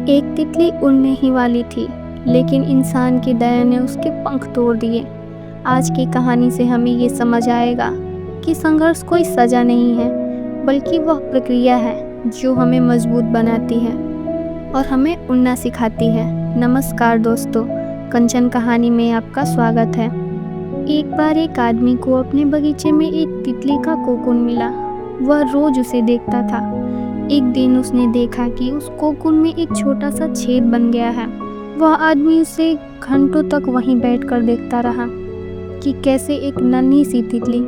एक तितली उड़ने ही वाली थी, लेकिन इंसान की दया ने उसके पंख तोड़ दिए। आज की कहानी से हमें ये समझ आएगा कि संघर्ष कोई सजा नहीं है, बल्कि वह प्रक्रिया है जो हमें मजबूत बनाती है और हमें उड़ना सिखाती है। नमस्कार दोस्तों, कंचन कहानी में आपका स्वागत है। एक बार एक आदमी को अपने बगीचे में एक तितली का कोकून मिला। वह रोज उसे देखता था। एक दिन उसने देखा कि उस कोकून में एक छोटा सा छेद बन गया है। वह आदमी उसे घंटों तक वहीं बैठकर देखता रहा कि कैसे एक नन्ही सी तितली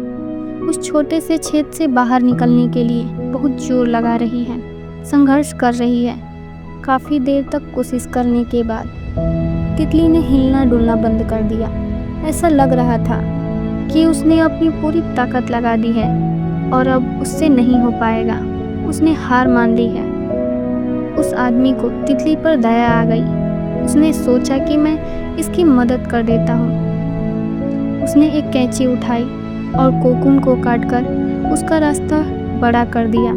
उस छोटे से छेद से बाहर निकलने के लिए बहुत जोर लगा रही है, संघर्ष कर रही है। काफ़ी देर तक कोशिश करने के बाद तितली ने हिलना डुलना बंद कर दिया। ऐसा लग रहा था कि उसने अपनी पूरी ताकत लगा दी है और अब उससे नहीं हो पाएगा। उसने हार मान ली है। उस आदमी को तितली पर दया आ गई। उसने सोचा कि मैं इसकी मदद कर देता हूँ। उसने एक कैंची उठाई और कोकून को काटकर उसका रास्ता बड़ा कर दिया।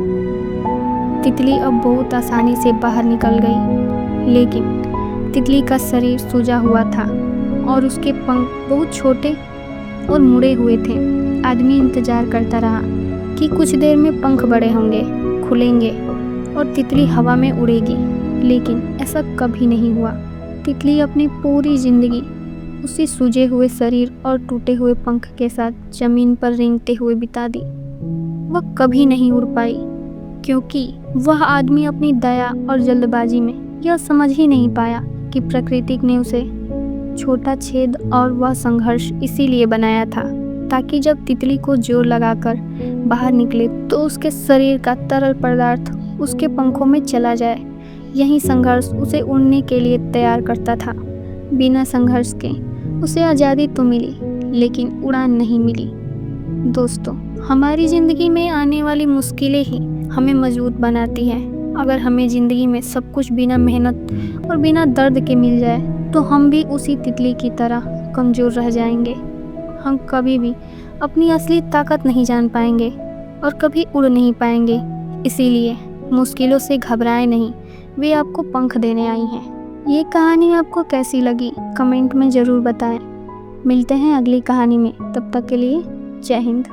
तितली अब बहुत आसानी से बाहर निकल गई, लेकिन तितली का शरीर सूजा हुआ था और उसके पंख बहुत छोटे और मुड़े हुए थे। आदमी इंतजार करता रहा कि कुछ देर में पंख बड़े होंगे, खुलेंगे और तितली हवा में उड़ेगी, लेकिन ऐसा कभी नहीं हुआ। तितली अपनी पूरी जिंदगी उसी सूजे हुए शरीर और टूटे हुए पंख के साथ जमीन पर रेंगते हुए बिता दी। वह कभी नहीं उड़ पाई, क्योंकि वह आदमी अपनी दया और जल्दबाजी में यह समझ ही नहीं पाया कि प्रकृति ने उसे छोटा छेद और वह संघर्ष इसीलिए बनाया था, ताकि जब तितली को जोर लगाकर बाहर निकले तो उसके शरीर का तरल पदार्थ उसके पंखों में चला जाए। यही संघर्ष उसे उड़ने के लिए तैयार करता था। बिना संघर्ष के उसे आज़ादी तो मिली, लेकिन उड़ान नहीं मिली। दोस्तों, हमारी ज़िंदगी में आने वाली मुश्किलें ही हमें मजबूत बनाती हैं। अगर हमें ज़िंदगी में सब कुछ बिना मेहनत और बिना दर्द के मिल जाए तो हम भी उसी तितली की तरह कमज़ोर रह जाएंगे। हम कभी भी अपनी असली ताकत नहीं जान पाएंगे और कभी उड़ नहीं पाएंगे। इसीलिए मुश्किलों से घबराएं नहीं, वे आपको पंख देने आई हैं। ये कहानी आपको कैसी लगी कमेंट में ज़रूर बताएं। मिलते हैं अगली कहानी में, तब तक के लिए जय हिंद।